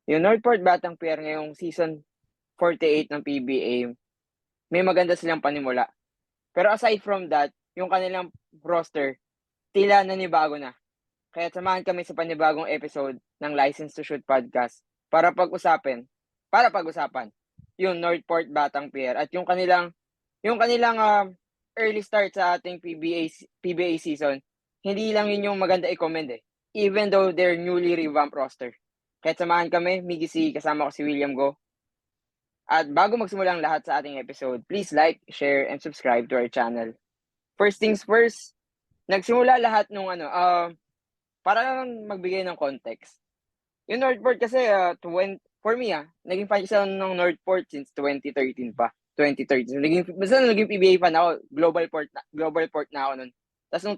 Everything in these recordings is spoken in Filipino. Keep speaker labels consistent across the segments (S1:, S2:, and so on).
S1: Yung Northport Batang Pier ngayong season 48 ng PBA, may maganda silang panimula. Pero aside from that, yung kanilang roster, tila nanibago na. Kaya samahan kami sa panibagong episode ng License to Shoot podcast para pag-usapan yung Northport Batang Pier at yung kanilang early start sa ating PBA season. Hindi lang yun yung maganda i-commend even though they're newly revamped roster. Kaya samahan kami, Miggy C, kasama ko si William Go. At bago magsimula ang lahat sa ating episode, please like, share, and subscribe to our channel. First things first, nagsimula lahat nung para lang magbigay ng context. Yung Northport kasi, for me, naging fan sila ng Northport since 2013 pa. 2013. Basta naging PBA fan ako, global port na ako nun. Tapos nung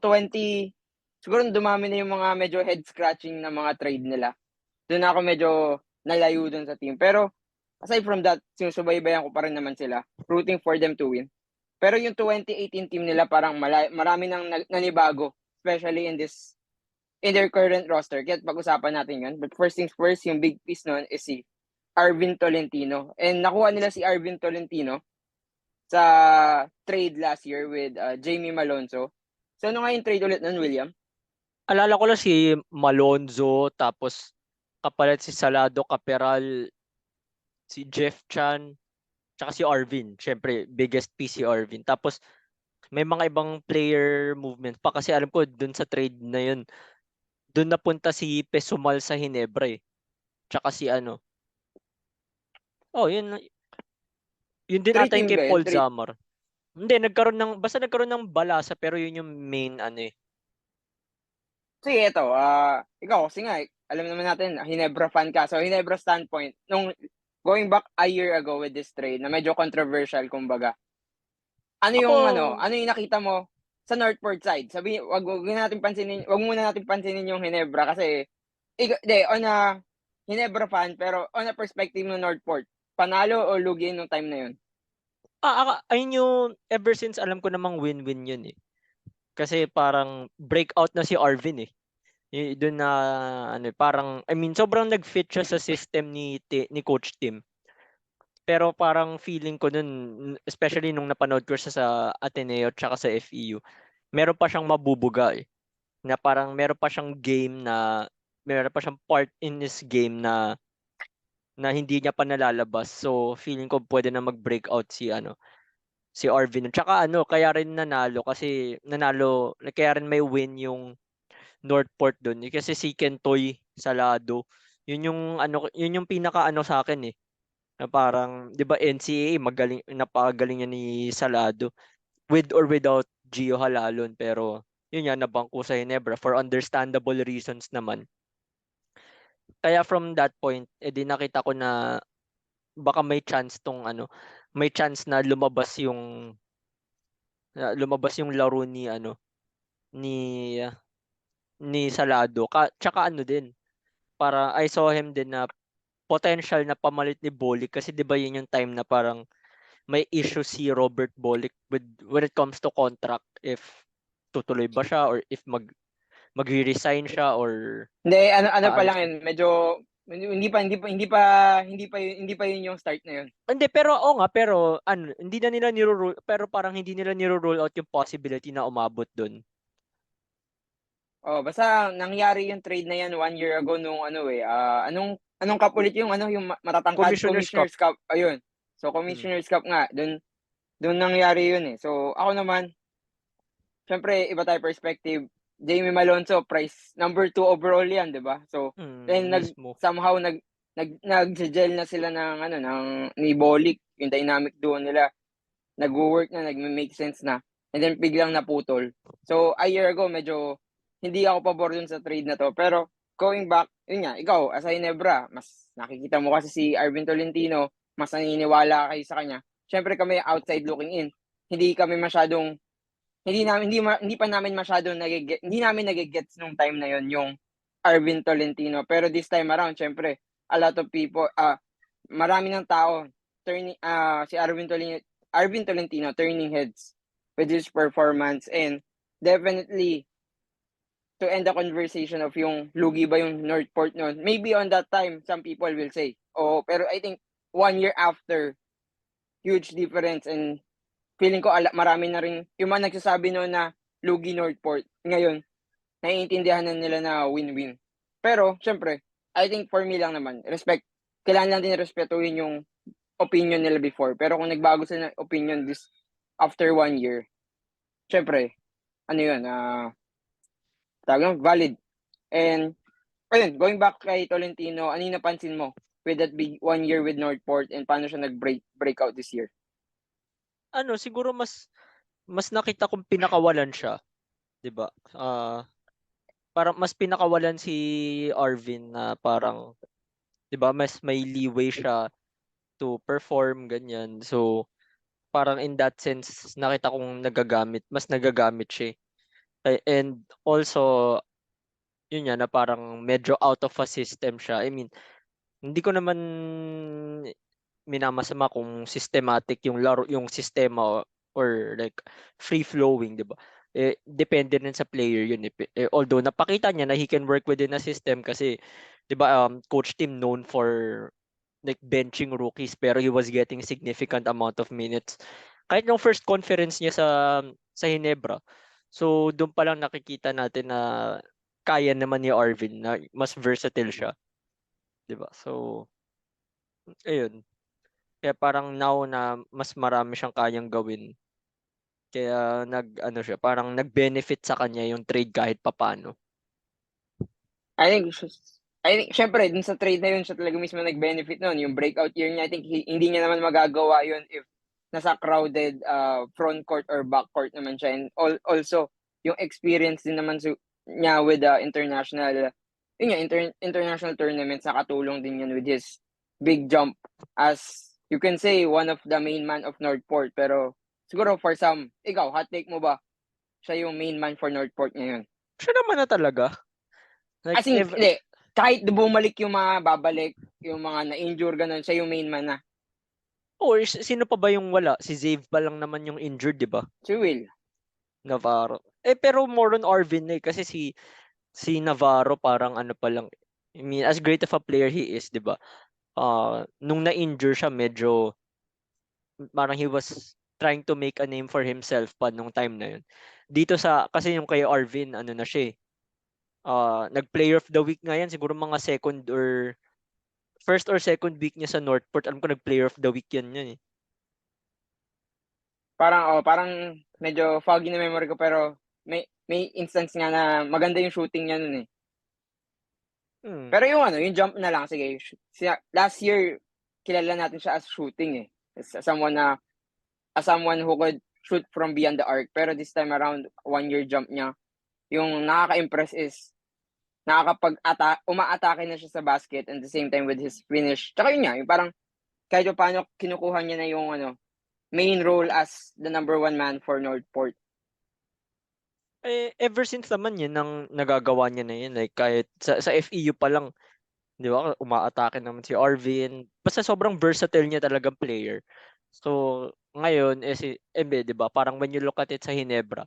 S1: siguro dumami na yung mga medyo head-scratching na mga trade nila. Doon ako medyo nalayo dun sa team. Pero, aside from that, sinusubaybayan ko pa rin naman sila, rooting for them to win. Pero yung 2018 team nila parang marami nang nanibago, especially in their current roster. Kaya pag-usapan natin yun. But first things first, yung big piece nun is si Arvin Tolentino. And nakuha nila si Arvin Tolentino sa trade last year with Jamie Malonzo. So ano nga yung trade ulit nun, William?
S2: Alala ko lang si Malonzo, tapos kapalit si Salado Caperal, si Jeff Chan, tsaka si Arvin. Siyempre, biggest piece si Arvin. Tapos may mga ibang player movement pa kasi alam ko dun sa trade na yun, dun napunta si Pesumal sa Hinebra eh. Tsaka si ano. Oh, yun din ata yung
S1: Three-team
S2: kay
S1: ba yun?
S2: Paul Zamar. Hindi, basta nagkaroon ng balasa pero yun yung main ano eh.
S1: Sige, ito. Ikaw, kasi nga, alam naman natin, Hinebra fan ka. So, Hinebra standpoint, nung going back a year ago with this trade, na medyo controversial, kumbaga,
S2: Ako,
S1: ano yung nakita mo sa Northport side? Wag muna natin pansinin yung Hinebra kasi, on a Hinebra fan, pero on a perspective ng Northport, panalo o lugi nung time na yun?
S2: ayun yung ever since alam ko namang win-win yun eh. Kasi parang breakout na si Arvin eh. Doon na ano parang I mean sobrang nag-fit siya sa system ni Coach Tim. Pero parang feeling ko nun especially nung napanood ko siya sa Ateneo tsaka sa FEU, meron pa siyang mabubuga eh. Na parang meron pa siyang part in this game na hindi niya pa nalalabas. So feeling ko pwede na mag-breakout si Arvin. Tsaka ano, kaya rin may win yung Northport doon. Kasi si Kentoy Salado, yun yung pinaka ano sa akin eh. Na parang, 'di ba NCAA napakagaling niya ni Salado with or without Gio Halalon, pero yun nga nabangko sa Ginebra for understandable reasons naman. Kaya from that point, edi nakita ko na baka may chance na lumabas yung laro ni ni Salado. Tsaka ano din, para I saw him din na potential na pamalit ni Bolick kasi 'di ba yun yung time na parang may issue si Robert Bolick when it comes to contract, if tutuloy ba siya or if magre-resign siya or
S1: Hindi, ano pa
S2: paano
S1: lang
S2: siya.
S1: yun, medyo, hindi pa yun yung start na yun.
S2: Hindi, pero oo nga, pero ano, hindi na nila niro-rule, pero parang hindi nila niro-rule out yung possibility na umabot doon.
S1: Oh, basta nangyari yung trade na yan 1 year ago nung anong cup ulit yung matatangkad
S2: Commissioner's Cup.
S1: Commissioner's Cup. Ayun. So
S2: Mm.
S1: Commissioner's Cup nga, doon nangyari yun eh. So ako naman, syempre iba tayo perspective. Jamie Malonzo, price number 2 overall yan, 'di ba? So then
S2: Mismo.
S1: somehow nag-gel na sila ng ni Bolick, yung dynamic duo nila. Nagwo-work na, nagme-make sense na. And then biglang naputol. So a year ago medyo hindi ako pabor dun sa trade na to. Pero going back, yun nga, ikaw, as a Ginebra, mas nakikita mo kasi si Arvin Tolentino, mas naniniwala kayo sa kanya. Siyempre kami outside looking in. Hindi kami masyadong, hindi pa namin masyadong hindi namin nagigets nung time na yon yung Arvin Tolentino. Pero this time around, siyempre, a lot of people, marami ng tao, si Arvin Tolentino turning heads with his performance and definitely to end the conversation of yung lugi ba yung Northport noon, maybe on that time, some people will say, oh, pero I think 1 year after, huge difference, and feeling ko marami na rin, yung mga nagsasabi noon na lugi Northport, ngayon, naiintindihan na nila na win-win. Pero, syempre, I think for me lang naman, kailangan lang din respetuhin yung opinion nila before. Pero kung nagbago sila ng opinion after 1 year, syempre, ano yun, valid. And, ayun, going back kay Tolentino, ano yung napansin mo with that big 1 year with Northport and paano siya break out this year?
S2: Ano, siguro mas nakita kong pinakawalan siya, 'di ba? Parang mas pinakawalan si Arvin na parang, 'di ba, mas may leeway siya to perform ganyan. So, parang in that sense nakita kong mas nagagamit siya. And also, yun nga na parang medyo out of a system siya. I mean, hindi ko naman minamasama kung systematic yung laro, yung sistema, or like free flowing, 'di ba? Depende rin sa player yun eh. Although napakita niya na he can work within a system kasi 'di ba, coach team known for like benching rookies pero he was getting significant amount of minutes. Kahit yung first conference niya sa Hinebra. So doon pa lang nakikita natin na kaya naman ni Arvin, na mas versatile siya, 'di ba? So ayun. Kaya parang now na mas marami siyang kayang gawin. Kaya ano siya, parang nag-benefit sa kanya yung trade kahit papaano.
S1: I think, syempre, dun sa trade na yun, siya talaga mismo nag-benefit nun. Yung breakout year niya, I think hindi niya naman magagawa yun if nasa crowded front court or back court naman siya. And also, yung experience din naman niya with international, international tournaments, nakatulong din yun with his big jump. As you can say, one of the main man of Northport. Pero siguro for some, ikaw, hot take mo ba, siya yung main man for Northport ngayon?
S2: Siya naman na talaga. Like,
S1: As in, hindi. Kahit bumalik yung mga babalik, yung mga na-injure, ganun, siya yung main man na.
S2: or sino pa ba yung wala? Si Zave pa lang naman yung injured, di ba?
S1: Si Will.
S2: Navarro. Pero more on Arvin na kasi si Navarro parang ano pa lang. I mean, as great of a player he is, di ba? Nung na-injure siya, medyo parang he was trying to make a name for himself pa nung time na yun. Dito kasi yung kay Arvin, ano na siya nag-player of the week nga yan, siguro mga first or second week niya sa Northport. Alam ko nag-player of the week yan eh.
S1: Parang medyo foggy na memory ko, pero may instance nga na maganda yung shooting niya nun eh. Pero yung jump na lang, sige. Last year, kilala natin siya as shooting eh. As someone who could shoot from beyond the arc. Pero this time around, 1 year jump niya, yung nakaka-impress is umaatake na siya sa basket and the same time with his finish. Tsaka yun nga, yung parang kahit paano kinukuha niya na yung main role as the number 1 man for Northport.
S2: Ever since naman yun nang nagagawa niya na yun, like kahit sa FEU pa lang, di ba, umaatake naman si Arvin. Basta sobrang versatile niya talagang player. So ngayon di ba, parang when you look at it sa Hinebra,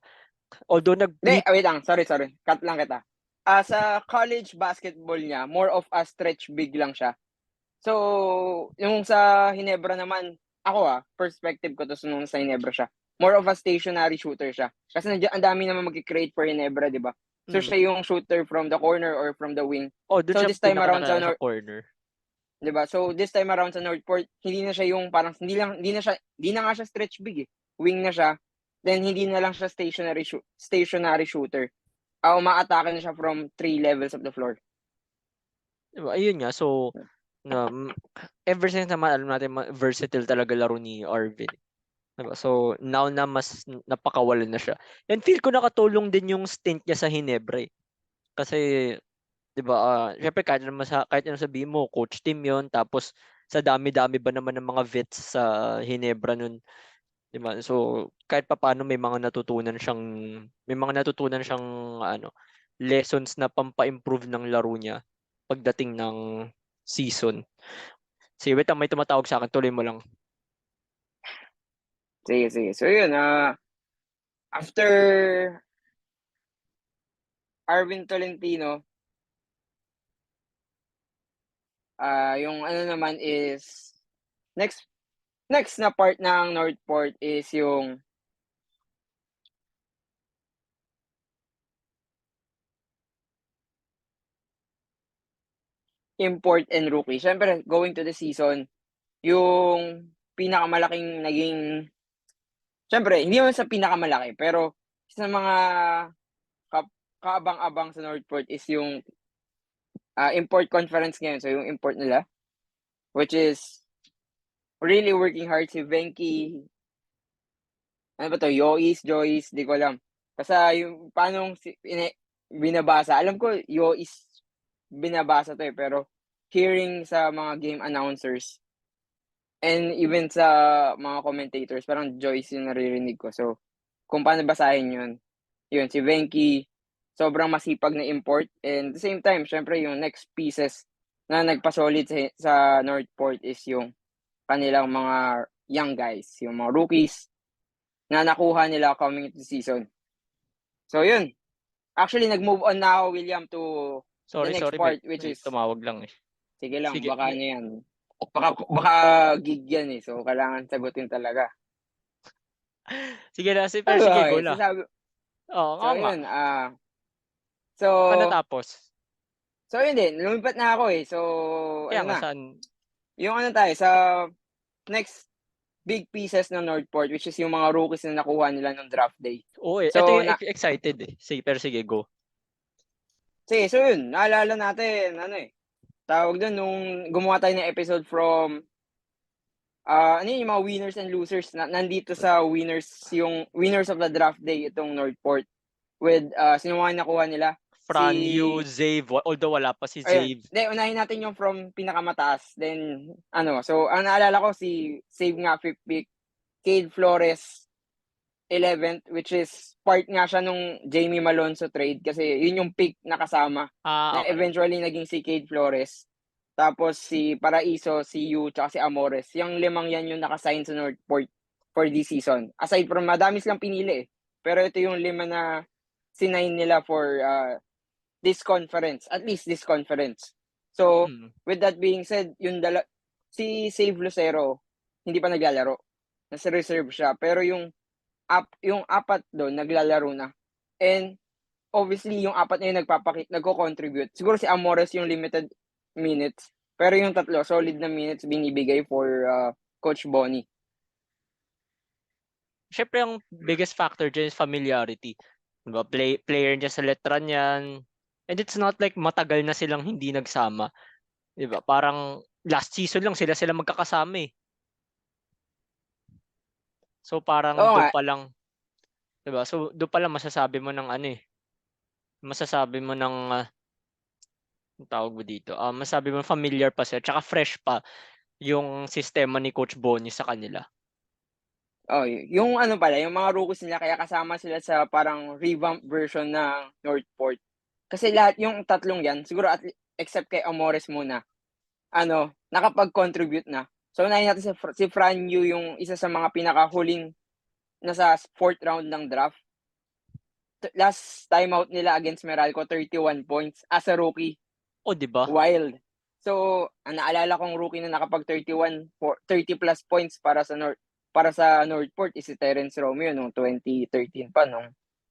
S2: although
S1: Wait lang, sorry, cut lang kita. Sa college basketball niya, more of a stretch big lang siya. So yung sa Hinebra naman, ako perspective ko to nung sa Hinebra siya, more of a stationary shooter siya. Kasi ang dami naman mag-create for Hinebra, di ba? So siya yung shooter from the corner or from the wing.
S2: doon
S1: So
S2: siya
S1: this time around sa
S2: corner.
S1: Di ba? So this time around sa Northport, hindi na siya yung parang hindi na nga siya stretch big eh. Wing na siya. Then hindi na lang siya stationary shooter. Umaatake na siya from 3 levels of the floor.
S2: Diba? Ayun nga. So, ever since naman alam natin versatile talaga laro ni Arvin. Diba? So, now na mas napakawalan na siya. And feel ko nakatulong din yung stint niya sa Hinebra. Kasi, di ba, syempre kahit ano sabihin mo, coach team yon, tapos sa dami-dami ba naman ng mga vets sa Hinebra nun. Di ba? So, kahit papaano may mga natutunan siyang lessons na pampa-improve ng laro niya pagdating ng season. Sige, wait lang, may tumatawag sa akin. Tuloy mo lang.
S1: Sige. So yun, after Arvin Tolentino. Yung ano naman is next na part ng Northport is yung import and rookie. Siyempre, going to the season, yung pinakamalaking naging, siyempre, hindi naman sa pinakamalaki, pero sa mga kaabang-abang sa Northport is yung import conference ngayon. So, yung import nila, which is really working hard si Venky, ano ba to, Joyce, di ko alam. Basta yung paano binabasa, alam ko Yois binabasa to pero hearing sa mga game announcers and even sa mga commentators, parang Joyce yung naririnig ko. So, kung paano basahin yun, si Venky, sobrang masipag na import. And at the same time, syempre yung next pieces na nagpasolid sa Northport is yung kanilang mga young guys, yung mga rookies na nakuha nila coming into the season. So, yun. Actually, nag-move on na ako, William, to the next part, which is...
S2: tumawag lang eh.
S1: Sige lang,
S2: Sige.
S1: baka ano yan. Baka gig yan eh. So, kailangan sagutin talaga.
S2: Sige na, pero sige, go na.
S1: So, yun. So,
S2: Paano tapos?
S1: So, yun din. Lumipat na ako eh. So,
S2: Kaya
S1: ano
S2: nga,
S1: na.
S2: saan?
S1: Yung ano tayo, sa next big pieces ng Northport, which is yung mga rookies na nakuha nila ng draft day.
S2: Oo eh.
S1: So,
S2: ito yung excited eh. Sige, pero sige, go.
S1: Sige, so yun. Naalala natin, ano eh. Tawag doon, nung gumawa tayo ng episode from ano yung mga winners and losers na nandito sa yung winners of the draft day itong Northport with sino mga nakuha nila?
S2: Franyu, Zave, although wala pa si
S1: Ayun.
S2: Zave.
S1: Then unahin natin yung from pinakamataas. Then so ang naalala ko si Save nga 5th pick, Cade Flores 11th, which is part nga siya nung Jamie Malonzo trade kasi yun yung pick na kasama na
S2: Okay.
S1: eventually naging si Cade Flores. Tapos si Paraiso, si Yu, tsaka si Amores. Yung limang yan yung nakasign sa Northport for this season. Aside from madami silang pinili eh. Pero ito yung lima na sinign nila for this conference. At least this conference. So, with that being said, si Save Lucero, hindi pa naglalaro. Nasa reserve siya. Pero yung apat doon, naglalaro na. And obviously, yung apat na yun nagko-contribute. Siguro si Amores yung limited minutes. Pero yung tatlo, solid na minutes binibigay for Coach Bonnie.
S2: Siyempre, ang biggest factor dyan is familiarity. Diba? Player niya sa letra niyan. And it's not like matagal na silang hindi nagsama. Diba? Parang last season lang sila magkakasama eh. So parang doon pa lang, diba? So doon pa lang masasabi mo ng ano eh. Masasabi mo ng tawag mo dito. Masabi mo familiar pa sila, tsaka fresh pa yung sistema ni Coach Bonnie sa kanila.
S1: Yung ano pala, yung mga rookies nila kaya kasama sila sa parang revamp version ng Northport. Kasi lahat yung tatlong yan, siguro except kay Amores muna, nakapag-contribute na. So unahin natin si Fran Yu, yung isa sa mga pinakahuling nasa 4th round ng draft. Last time out nila against Meralco, 31 points as a rookie.
S2: Di ba?
S1: Wild. So, ang naalala kong rookie na nakapag 30 plus points para sa Northport is si Terence Romeo nung 2013 pa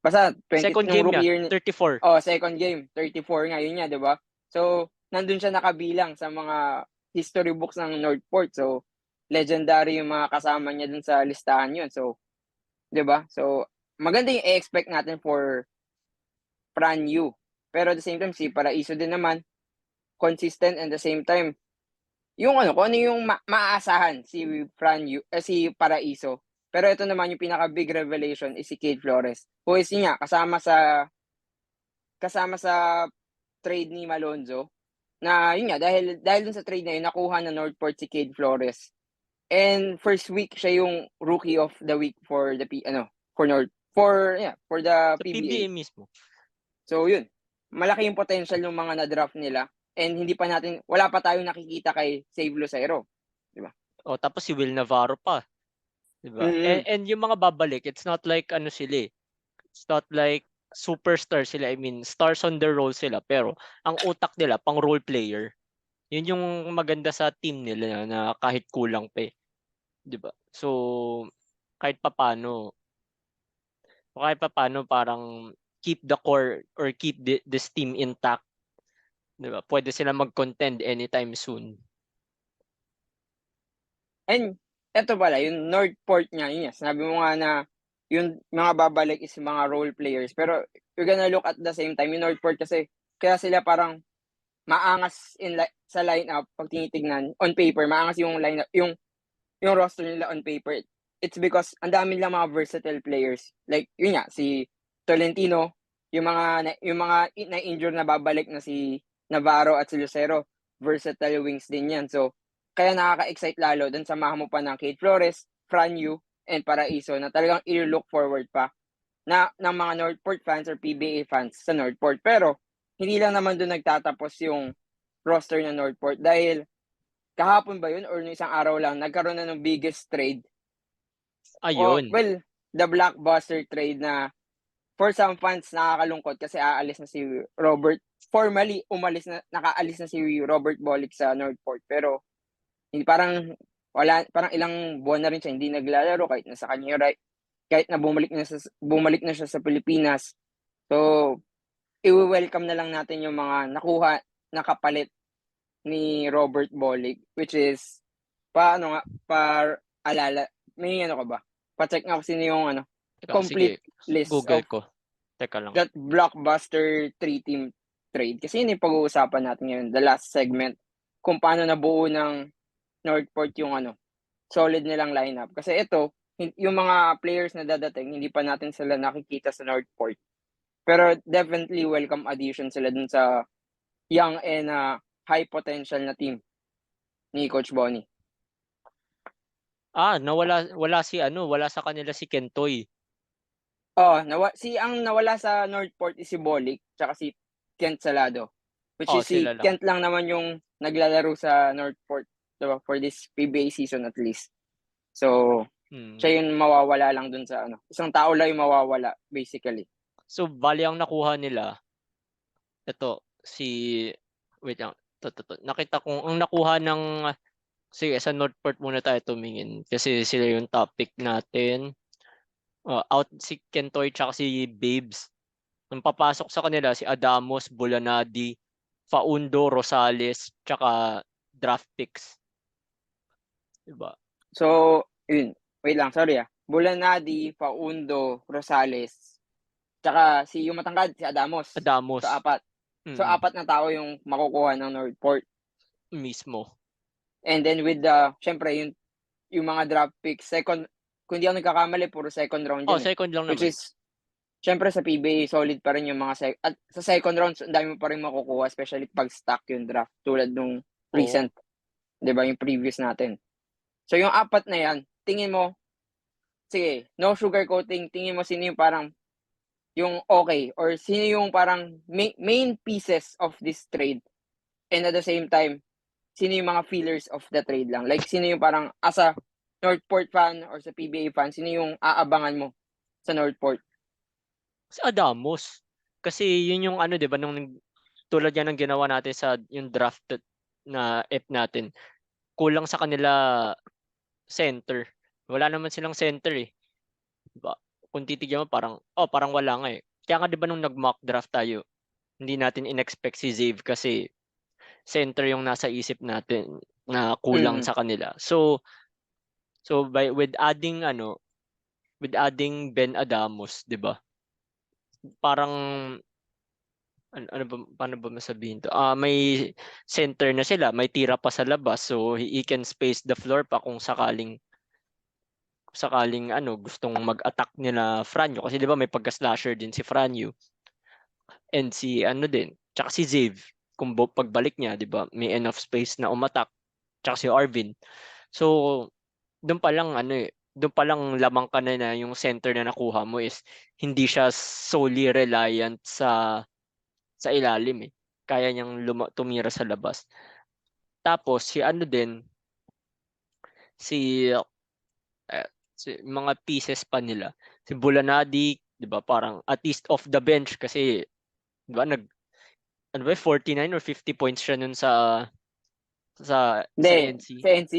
S1: basta
S2: second game
S1: rookie year
S2: 34.
S1: Second game 34 nga yun niya, 'di ba? So, nandun siya nakabilang sa mga history books ng Northport. So, legendary yung mga kasama niya dun sa listahan yun. So, 'di ba? So, maganda yung i-expect natin for Fran Yu. Pero at the same time, si Paraiso din naman, consistent, and the same time, yung kung ano yung maaasahan si Fran Yu, si Paraiso. Pero ito naman yung pinaka big revelation is si Cade Flores, who is niya kasama sa trade ni Malonzo. Na yun nga, dahil dun sa trade na yun, nakuha na Northport si Cade Flores. And first week siya yung rookie of the week for the for the PBA
S2: mismo.
S1: So yun, malaki yung potential ng mga na-draft nila and wala pa tayong nakikita kay Save Lucero, di ba?
S2: Tapos si Will Navarro pa, di ba? And yung mga babalik, it's not like sila eh. It's not like superstar sila. I mean, stars on their role sila. Pero ang utak nila, pang role player. Yun yung maganda sa team nila na kahit kulang pa eh. 'Di ba? So, kahit papano, parang keep the core or keep this team intact. 'Di ba? Pwede sila mag-contend anytime soon.
S1: And eto pala, yung Northport nga, yun nga, sinabi mo nga na yung mga babalik is mga role players. Pero you're gonna look at the same time, yung Northport kasi, kaya sila parang maangas sa lineup pag tinitignan on paper, maangas yung lineup, yung roster nila on paper. It's because ang dami nilang mga versatile players. Like yun nga si Tolentino, yung mga na-injure na babalik na si Navarro at si Lucero, versatile wings din yan. So kaya nakaka-excite lalo dun samahan mo pa ng Kate Flores, Franyu, and Paraiso na talagang i-look forward pa na ng mga Northport fans or PBA fans sa Northport. Pero hindi lang naman doon nagtatapos yung roster ng Northport dahil kahapon ba yun or no isang araw lang nagkaroon na ng biggest trade.
S2: Ayun.
S1: Well, the blockbuster trade na for some fans nakakalungkot kasi aalis na si Robert. Formally, nakaalis na si Robert Bolick sa Northport. Pero hindi parang parang ilang buwan na rin siya hindi naglalaro kahit nasa kanya yung right, kahit na bumalik na siya sa Pilipinas. So, i-welcome na lang natin yung mga nakapalit ni Robert Bolick, which is alala, may ano ka ba? Pa-check nga kung sino yung
S2: Teka,
S1: complete
S2: sige.
S1: list
S2: Google
S1: of
S2: ko. Teka lang.
S1: that blockbuster 3-team trade. Kasi yun yung pag-uusapan natin ngayon, the last segment, kung paano nabuo ng Northport yung solid nilang lineup. Kasi ito, yung mga players na dadating, hindi pa natin sila nakikita sa Northport. Pero definitely welcome addition sila dun sa young and high potential na team ni Coach Bonnie.
S2: Wala sa kanila si Kentoy.
S1: Oo, ang nawala sa Northport is si Bolick tsaka si Kent Salado. Which is si
S2: Sila lang.
S1: Kent lang naman yung naglalaro sa Northport, diba, for this PBA season at least. So, siya yung mawawala lang dun sa isang tao lang yung mawawala basically.
S2: So, bali ang nakuha nila, ito, wait lang, nakita kong ang nakuha sige, sa Northport muna tayo tumingin kasi sila yung topic natin. Out si Kentoy tsaka si Babes. Ang papasok sa kanila si Adamos, Bulanadi, Faundo, Rosales, tsaka draft picks. Diba?
S1: So, yun. Wait lang, sorry Bulanadi, Faundo, Rosales, tsaka yung matangkad, si Adamos.
S2: Adamos.
S1: So, apat. So, apat na tao yung makukuha ng Northport.
S2: Mismo.
S1: And then with syempre, yung mga draft picks, kung hindi ako nagkakamali, puro second round yun.
S2: Second lang
S1: Which
S2: naman.
S1: is, syempre sa PBA, solid pa rin yung mga at sa second round, ang dami mo pa rin makukuha, especially pag stack yung draft, tulad nung recent, di ba, yung previous natin. So, yung apat na yan, tingin mo, sige, no sugarcoating, tingin mo sino yung parang, yung okay, or sino yung parang main pieces of this trade, and at the same time, sino yung mga feelers of the trade lang? Like, sino yung parang, as a Northport fan or sa PBA fan, sino yung aabangan mo sa Northport?
S2: Si Adamos. Kasi yun yung 'di ba, tulad yan ng ginawa natin sa yung draft na F natin. Kulang sa kanila center. Wala naman silang center eh. Diba? Kung titignan mo parang wala nga eh. Kaya nga 'di ba nung nag-mock draft tayo, hindi natin in-expect si Zave kasi center yung nasa isip natin na kulang sa kanila. So with adding Ben Adamos, 'di ba? Parang paano ba masabihin to? May center na sila, may tira pa sa labas, so he can space the floor pa kung sakaling gustong mag-attack nila Franyo kasi 'di ba may pagka-slasher din si Franyo. And si din, tsaka si Zave kung pagbalik niya, 'di ba, may enough space na umattack, tsaka si Arvin. So doon pa lang doon pa lang lamang ka na yung center na nakuha mo is hindi siya solely reliant sa ilalim eh. Kaya niyang tumira sa labas. Tapos si si mga pieces pa nila. Si Bulanadi, 'di ba? Parang at least off the bench kasi 'di ba 49 or 50 points siya nun sa
S1: Hindi,
S2: NC.
S1: sa NC?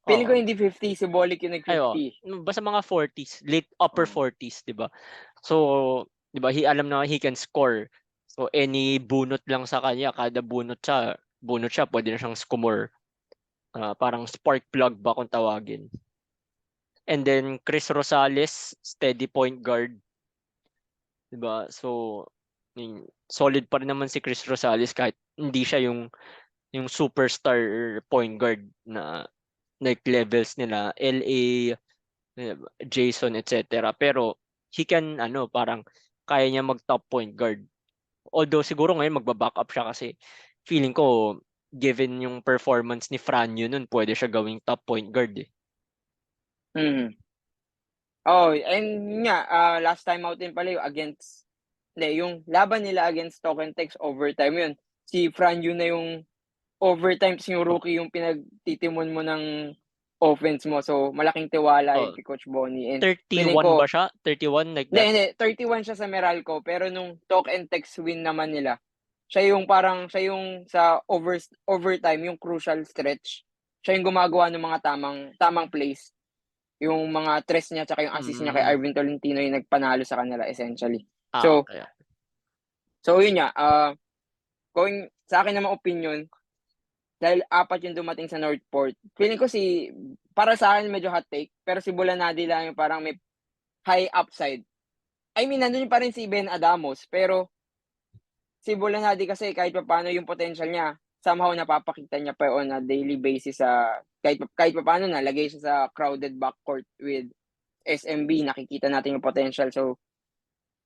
S1: Feeling ko
S2: Oo.
S1: hindi 50, si Bolick yung
S2: Ay, oo.
S1: nag-50.
S2: Basta mga 40s, late upper
S1: Oo.
S2: 40s, 'di ba? So, 'di ba, alam na he can score. So, any bunot lang sa kanya, kada bunot siya pwede na siyang score. Parang spark plug ba kung tawagin. And then Chris Rosales, steady point guard, 'di ba? So, solid pa rin naman si Chris Rosales kahit hindi siya yung superstar point guard na like levels nila LA, Jason, etc. Pero he can parang kaya niya mag-top point guard. Although siguro ngayon magba-back up siya kasi feeling ko given yung performance ni Franyo nun pwede siya gawing top point guard eh.
S1: Mhm. Oo, and yun nga, last time out din pala yung against hindi, yung laban nila against Token Tex overtime yun. Si Franyu na yung overtime, ta's yung
S2: Oh,
S1: rookie yung pinagtitimon mo ng offense mo. So, malaking tiwala yun
S2: oh,
S1: kay Coach Bonnie and feeling
S2: 31 ba
S1: ko
S2: siya? 31 like
S1: hindi,
S2: that?
S1: hindi, 31 siya sa Meralco pero nung Token Tex win naman nila, siya yung sa overtime, yung crucial stretch, siya yung gumagawa ng mga tamang plays. Yung mga tres niya tsaka yung assist niya kay
S2: Mm.
S1: Arvin Tolentino yung nagpanalo sa kanila essentially.
S2: Ah,
S1: So,
S2: okay.
S1: yun nga, going sa akin namang opinyon, dahil 4 yung dumating sa Northport, feeling ko para sa akin medyo hot take, pero si Bulanadi lang yung parang may high upside. I mean, nandun pa rin si Ben Adamos, pero si Bulanadi kasi kahit papaano yung potential niya, somehow napapakita niya pa on a daily basis sa kahit papaano nalagay siya sa crowded backcourt with SMB, nakikita natin yung potential. So,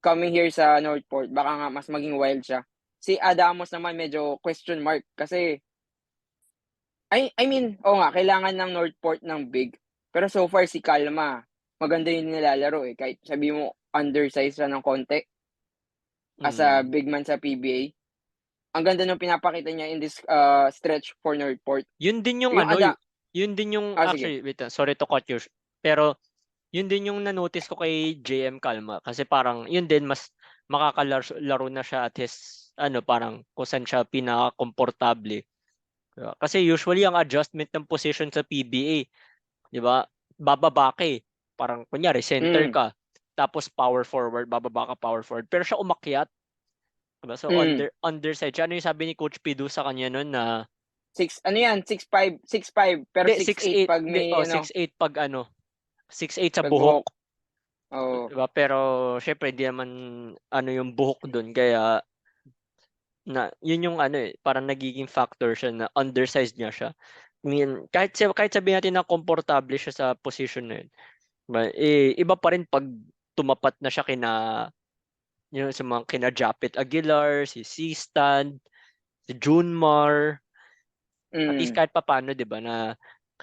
S1: coming here sa Northport, baka nga mas maging wild siya. Si Adamos naman medyo question mark kasi I mean, oo nga, kailangan ng Northport ng big. Pero so far si Calma, maganda yung nilalaro eh. Kahit sabi mo undersized siya ng konti as a
S2: Mm.
S1: big man sa PBA. Ang ganda nung pinapakita niya in this stretch for Northport.
S2: Yun din yung
S1: Yung Ada
S2: yun din yung
S1: Sige.
S2: actually wait, sorry to cut you. Pero yun din yung na-notice ko kay JM Calma kasi parang yun din mas makakalaro na siya at his parang kung saan siya pinaka-komportable. Diba? Kasi usually ang adjustment ng position sa PBA, 'di ba? Bababa ka eh. Parang kunyari center
S1: Mm,
S2: ka, tapos power forward, bababa ka power forward. Pero siya umakyat, 'di ba? So
S1: mm.
S2: underside siya. Ano yung sabi ni Coach Pidu sa kanya noon na
S1: Ano yan, 6'5", pero
S2: hindi
S1: 6'8"
S2: 6'8,
S1: pag
S2: hindi,
S1: may
S2: 6'8 pag 6'8 sa
S1: pag
S2: buhok.
S1: buhok. Oo.
S2: Diba? Pero syempre hindi naman yung buhok doon kaya yun yung parang nagiging factor siya na undersized niya siya. I mean, kahit sabihin natin na komportable siya sa position na yun. Diba? Iba pa rin pag tumapat na siya sa mga kina Japet Aguilar, si C-Stand, si Junmar, at least
S1: Mm.
S2: kahit papaano 'di ba na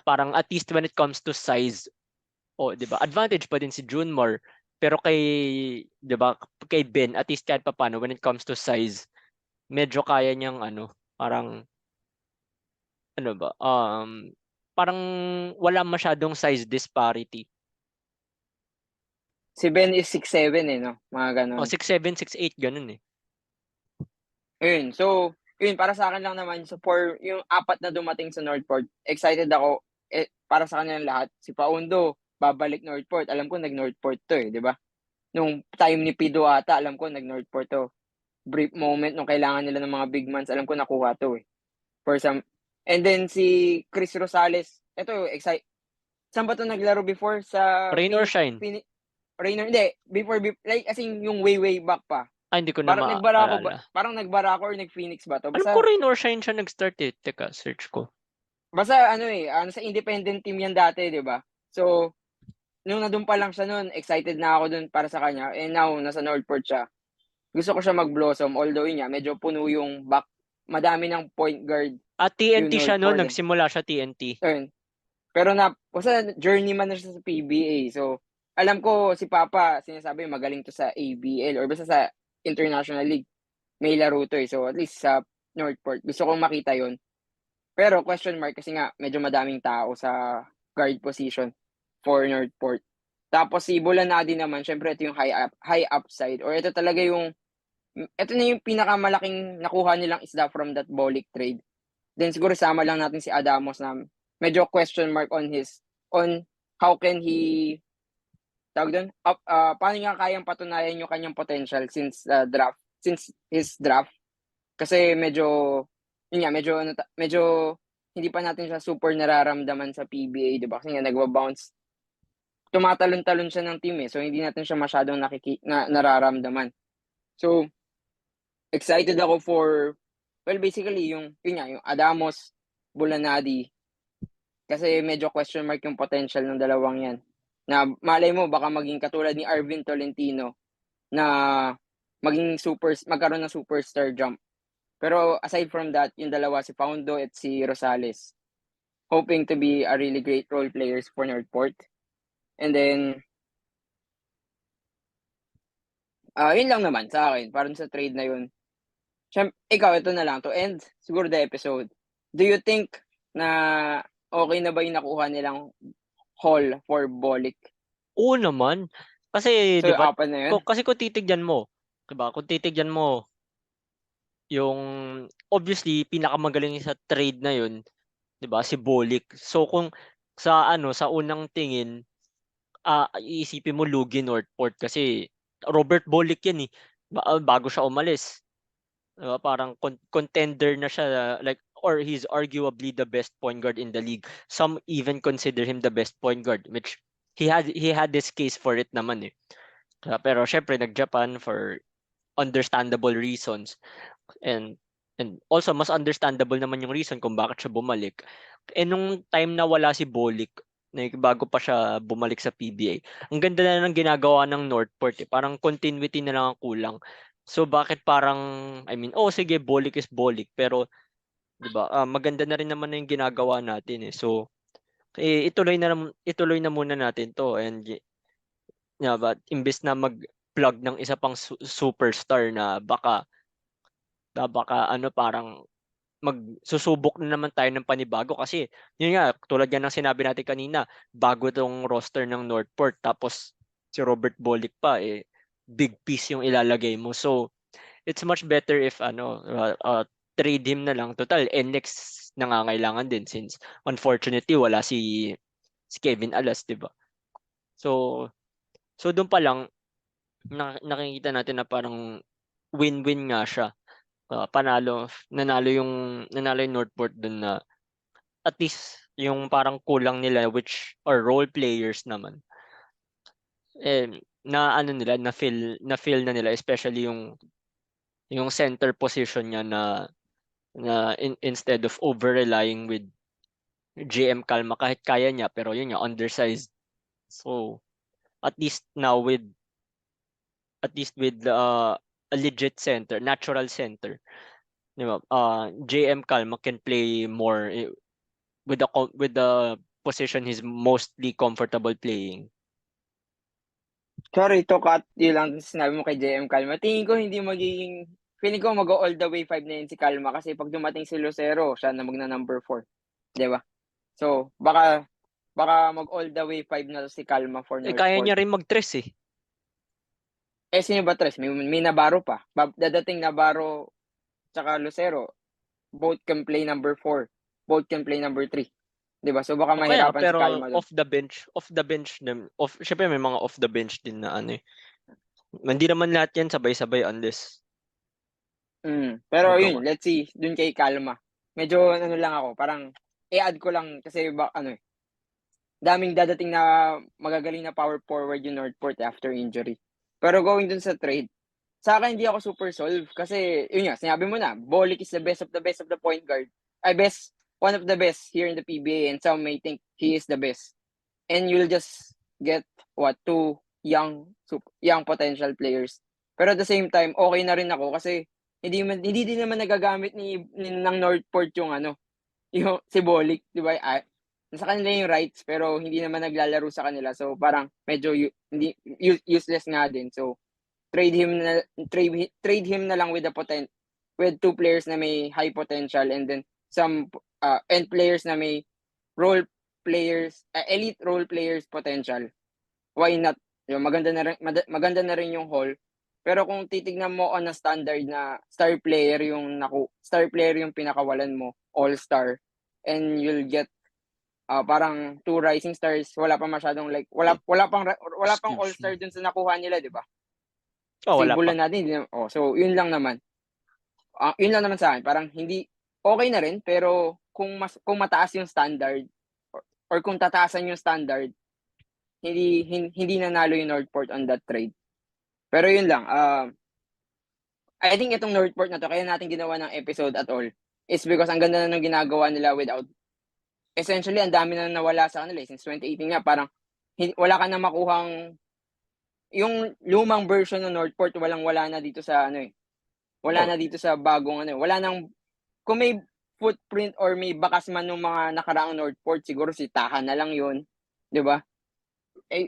S2: parang at least when it comes to size, 'di ba? Advantage pa din si Junmar. Pero 'di ba, kay Ben at least kahit papaano when it comes to size, medyo kaya niyang parang ba, parang wala masyadong size disparity.
S1: Si Ben is 6'7" eh 'no, mga
S2: O
S1: gano'n.
S2: 6'7", 6'8", ganun eh.
S1: Ayun, so, yun para sa akin lang naman for yung 4 na dumating sa Northport, excited ako, para sa kanilang lahat. Si Paundo babalik Northport, alam ko nag-Northport 'to, eh, 'di ba? Nung time ni Pido ata alam ko nag-Northport 'to. Brief moment nung kailangan nila ng mga big mans, alam ko nakuha 'to, eh, for some and then si Chris Rosales, eto saan ba 'to naglaro before sa
S2: Rain or shine?
S1: Rainier hindi, like as in yung way back pa.
S2: Hindi ko na
S1: Parang nagbarako ba
S2: maalala.
S1: parang nagbarako or nag-Phoenix ba 'to?
S2: Alam ko Rain or shine siya nag-start eh. Teka, search ko.
S1: Basta ano, sa independent team 'yan dati, 'di ba? So, nung nandun pa lang siya nun, excited na ako dun para sa kanya and now nasa Northport siya. Gusto ko siya mag-blossom although yun nga, medyo puno yung madami ng point guard
S2: At
S1: yung
S2: TNT siya no'n,
S1: Northport, eh.
S2: nagsimula siya TNT.
S1: Ayun, pero basta journeyman na siya sa PBA. So, alam ko si Papa sinasabi magaling 'to sa ABL or basta sa International League. May laro 'to, eh. So, at least sa Northport gusto kong makita yun. Pero question mark kasi nga medyo madaming tao sa guard position for Northport. Tapos si Bulanadi naman, syempre ito yung high upside, or ito talaga yung ito na yung pinakamalaking nakuha nilang isda from that Bolick trade. Then siguro sama lang natin si Adamos na medyo question mark on how can he tawag doon, paano niya kayang patunayan yung kanyang potential since his draft. Kasi medyo yun nga, medyo hindi pa natin siya super nararamdaman sa PBA, 'di ba? Kasi nga nagba-bounce, tumatalon-talon siya ng team, eh. So hindi natin siya masyadong nararamdaman. So excited ako for, well, basically yun nga, yung Adamos, Bulanadi, kasi medyo question mark yung potential ng dalawang 'yan. Na malay mo baka maging katulad ni Arvin Tolentino na magkaroon ng superstar jump. Pero aside from that, yung dalawa, si Faundo at si Rosales, hoping to be a really great role players for Northport. And then, yun lang naman sa akin, parang sa trade na yun. Ikaw, ito na lang, to end siguro the episode. Do you think na okay na ba yung nakuha nilang haul for Bolick?
S2: Oo naman. Kasi
S1: So,
S2: 'di ba,
S1: apat na yun?
S2: kasi kung titignan mo, 'di ba? Kung titignan mo yung obviously pinakamagaling sa trade na yun, 'di ba, si Bolick. So kung sa unang tingin, iisipin mo lugi Northport kasi Robert Bolick yan, eh. Bago siya umalis, 'di ba, parang contender na siya, like, or he's arguably the best point guard in the league. Some even consider him the best point guard, which he had this case for it naman, eh. Pero siyempre nag-Japan for understandable reasons, and also mas understandable naman yung reason kung bakit siya bumalik. Nung time na wala si Bolick, bago pa siya bumalik sa PBA, ang ganda na ng ginagawa ng Northport, eh. Parang continuity na lang ang kulang. So bakit parang, I mean, sige, Bolick is Bolick, pero 'di ba, maganda na rin naman na yung ginagawa natin, eh. So, ituloy na muna natin 'to, and ba imbes na mag-plug ng isa pang superstar na baka ano, parang susubok na naman tayo ng panibago, kasi yun nga, tulad nga ng sinabi natin kanina, bago tong roster ng Northport, tapos si Robert Bolick pa, big piece yung ilalagay mo. So it's much better if trade him na lang. Total, NX nangangailangan din, since unfortunately wala si Kevin Alas, 'di ba? So doon pa lang nakikita natin na parang win-win nga siya. Nanalo yung Northport dun, na at least yung parang kulang nila, which are role players naman, na ano nila, na fill na nila, especially yung center position niya, na instead of over relying with JM Calma, kahit kaya niya, pero yun nga, undersized. So at least now with a legit center, natural center, 'di ba? JM Calma can play more, with the position he's mostly comfortable playing.
S1: Sorry to cut you lang, sinabi mo kay JM Calma. Tingin ko feeling ko mag all the way 5 na yun si Calma, kasi pag dumating si Lucero, siya na number 4. 'Di ba? So, baka mag all the way 5 na si Calma for
S2: Kaya
S1: Northport.
S2: niya rin mag-tres, eh.
S1: Sino ba tres? May Navarro pa. Dadating Navarro tsaka Lucero. Both can play number 4. Both can play number 3. 'Di ba? So baka
S2: Kaya nga,
S1: mahirapan si
S2: pero
S1: Calma doon.
S2: off the bench din, syempre may mga off the bench din na ano, eh. Hindi naman lahat 'yan sabay-sabay, unless
S1: Pero
S2: magawa.
S1: yun, let's see dun kay Calma. Medyo ano lang ako, parang i-add ko lang kasi daming dadating na magagaling na power forward yung Northport after injury. Pero going dun sa trade, sa akin hindi ako super solve kasi yun nga, sinabi mo na, Bolick is the best of the best of the point guard. One of the best here in the PBA, and some may think he is the best. And you'll just get two young potential players. Pero at the same time, okay na rin ako kasi hindi din naman nagagamit ng Northport yung si Bolick, 'di ba? Nasa kanila yung rights pero hindi naman naglalaro sa kanila. So parang medyo hindi useless nga din. So trade him na lang with two players na may high potential, and then some and players na may elite role players potential. why not? Yung maganda na rin yung haul. Pero kung titignan mo on a standard na star player yung pinakawalan mo, all-star, and you'll get parang 2 rising stars, wala pa masyadong like wala pang
S2: Excuse
S1: all-star
S2: me.
S1: dun sa nakuha nila, 'di ba?
S2: Oh, wala
S1: Sable
S2: pa.
S1: na natin, so yun lang naman. Yun lang naman sa akin, parang hindi okay na rin pero kung mataas yung standard or kung tataasan yung standard, hindi nanalo yung Northport on that trade. Pero yun lang, I think itong Northport na 'to kaya natin ginawa ng episode at all is because ang ganda na ng ginagawa nila without essentially ang dami na nawala sa kanila, since 2018 nga parang wala ka na makuhang yung lumang version ng Northport, walang-wala na dito sa wala
S2: Oh,
S1: na dito sa bagong wala nang kung may footprint or may bakas man nung mga nakaraang Northport, siguro si Taha na lang yun, 'di ba?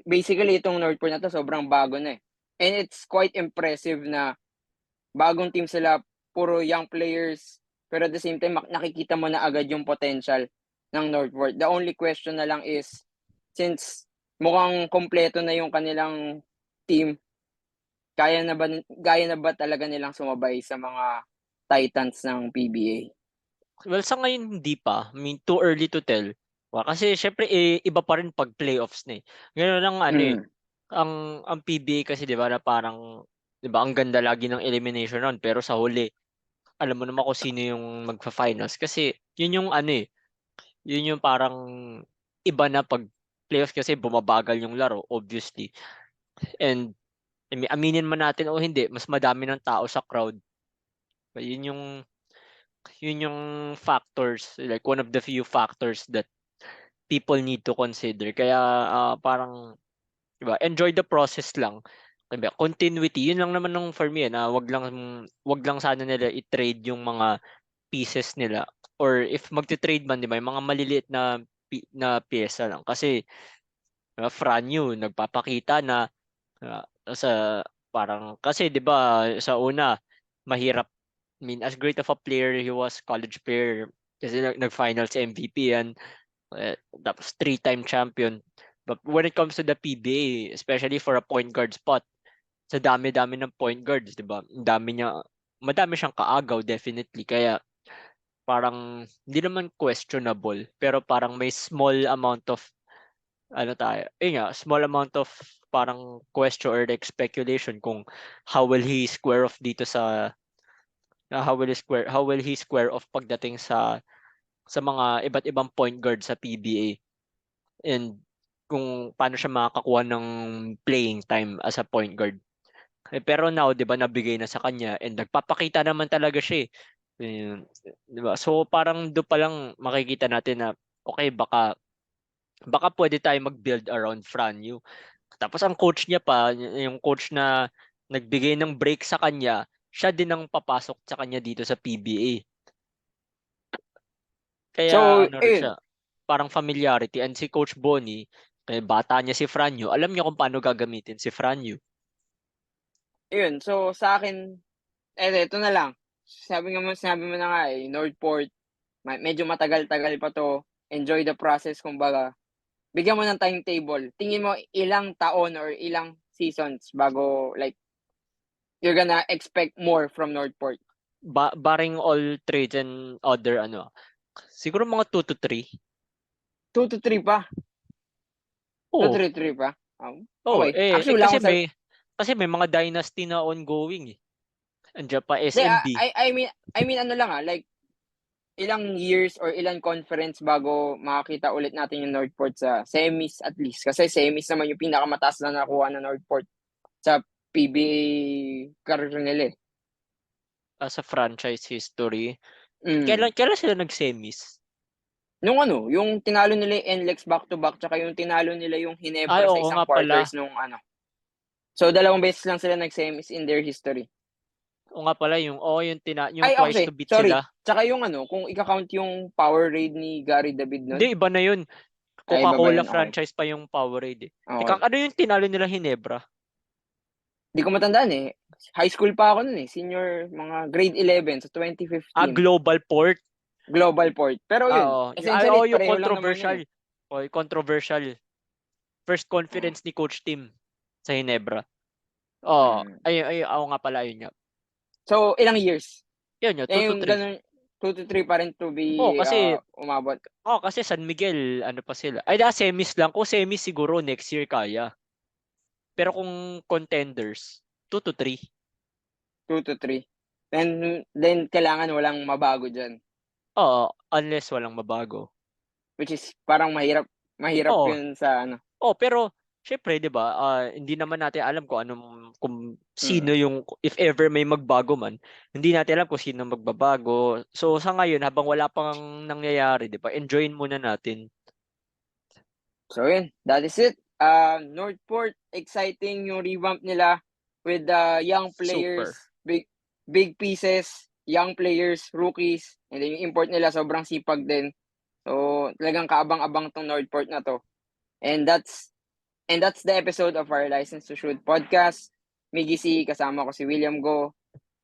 S1: Basically itong Northport na 'to sobrang bago na. And it's quite impressive na bagong team sila, puro young players, pero at the same time nakikita mo na agad yung potential ng Northport. The only question na lang is, since mukhang kompleto na yung kanilang team, gaya na ba talaga nilang sumabay sa mga Titans ng PBA?
S2: well, sa ngayon hindi pa. I mean, too early to tell. Kasi syempre iba pa rin pag playoffs na eh. Gano'n ang
S1: Mm.
S2: ang PBA kasi 'di ba na parang 'di ba ang ganda lagi ng elimination round pero sa huli alam mo naman kung sino yung magfa-finals kasi yun yung yun yung parang iba na pag playoffs kasi bumabagal yung laro obviously. And aminin man natin o hindi, mas madami ng tao sa crowd. Yun yung factors, like one of the few factors that people need to consider. Kaya parang 'di ba, enjoy the process lang. 'Di ba? Continuity, yun lang naman ng for me na wag lang sana nila i-trade yung mga pieces nila or if magte-trade man 'di ba, yung mga maliliit na na piyesa lang kasi Franyu nagpapakita na sa parang kasi 'di ba sa una mahirap. I mean, as great of a player he was, college player kasi nag-finals MVP yan, tapos 3-time champion. But when it comes to the PBA, especially for a point guard spot, sa dami-dami ng point guards, 'di ba? Madami siyang kaagaw definitely. Kaya parang hindi naman questionable, pero parang may small amount of small amount of parang question or like speculation kung how will he square off dito sa how will he square off pagdating sa mga iba't ibang point guard sa PBA and kung paano siya makakakuha ng playing time as a point guard. Pero now, 'di ba, nabigay na sa kanya and nagpapakita naman talaga siya eh. 'Di ba? So parang do pa lang makikita natin na okay, baka pwede tayong mag-build around Franyu. Tapos ang coach niya pa, yung coach na nagbigay ng break sa kanya, siya din ang papasok sa kanya dito sa PBA. Kaya
S1: So,
S2: ano rin
S1: ayun,
S2: siya, parang familiarity. And si Coach Bonnie, bata niya si Franyo, alam niya kung paano gagamitin si Franyo.
S1: ayun. So, sa akin, eto na lang. Sinabi mo na nga Northport, medyo matagal-tagal pa 'to. Enjoy the process kumbaga. Bigyan mo ng timetable. Tingin mo ilang taon or ilang seasons bago like you're gonna expect more from Northport?
S2: Barring all trades and other siguro mga 2 to 3.
S1: 2 to 3 pa? 2
S2: Oo,
S1: to 3 pa?
S2: oo.
S1: Okey. Actually, wala akong
S2: Kasi may mga dynasty na ongoing eh. Andiyan pa
S1: Hindi,
S2: SMB.
S1: I mean ano lang, like ilang years or ilang conference bago makakita ulit natin yung Northport sa semis at least. Kasi semis naman yung pinakamataas na nakuha ng Northport sa PBA career nila, eh.
S2: Sa franchise history.
S1: Hmm.
S2: Kailan sila nag-semis?
S1: Yung tinalo nila yung NLEX back to back tsaka yung tinalo nila yung
S2: Ay,
S1: Hinebra sa
S2: oo
S1: isang
S2: nga pala.
S1: quarters nung So, dalawang beses lang sila nag-semis in their history.
S2: Oo nga pala yung twice
S1: Okay,
S2: to beat
S1: sorry.
S2: sila.
S1: Tsaka yung kung ika-count yung power raid ni Gary David
S2: Hindi,
S1: nun,
S2: iba na yun.
S1: iba ba
S2: Coca-Cola
S1: yun? Okay,
S2: franchise pa yung Powerade eh. Teka,
S1: okey.
S2: ano yung tinalo nila Hinebra?
S1: 'Di ko matandaan, eh. High school pa ako nun, eh, senior mga grade 11 sa 2015,
S2: Global Port.
S1: Global Port. Pero yun,
S2: Oo.
S1: essentially
S2: Yung
S1: pareho lang naman yun,
S2: controversial.
S1: eh.
S2: O, yung controversial. First conference ni Coach Tim sa Ginebra. Oh, ako nga pala, yun nga.
S1: So, ilang years?
S2: Yun, 2 to
S1: Yung
S2: 3.
S1: ganun, 2 to 3 pa rin to be
S2: Kasi
S1: umabot.
S2: kasi San Miguel, ano pa sila. Ay, semis lang. Kung semis siguro next year kaya. Pero kung contenders, 2 to 3.
S1: 2 to 3. Then kailangan walang mabago dyan.
S2: Oo, unless walang mabago.
S1: Which is parang mahirap
S2: Oo.
S1: yun sa ano.
S2: Pero syempre 'di ba, hindi naman natin alam kung sino yung if ever may magbago man, hindi natin alam kung sino magbabago. So sa ngayon habang wala pang nangyayari 'di ba, enjoyin muna natin.
S1: So yun, that is it. Northport, exciting yung revamp nila with the young players,
S2: Super.
S1: big pieces, young players, rookies, and then yung import nila sobrang sipag din. So talagang kaabang-abang tong Northport na to. And that's the episode of our License to Shoot podcast. Miggy C, kasama ko si William Go.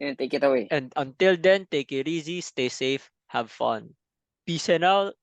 S1: And take it away.
S2: And until then, take it easy, stay safe, have fun. Peace and out.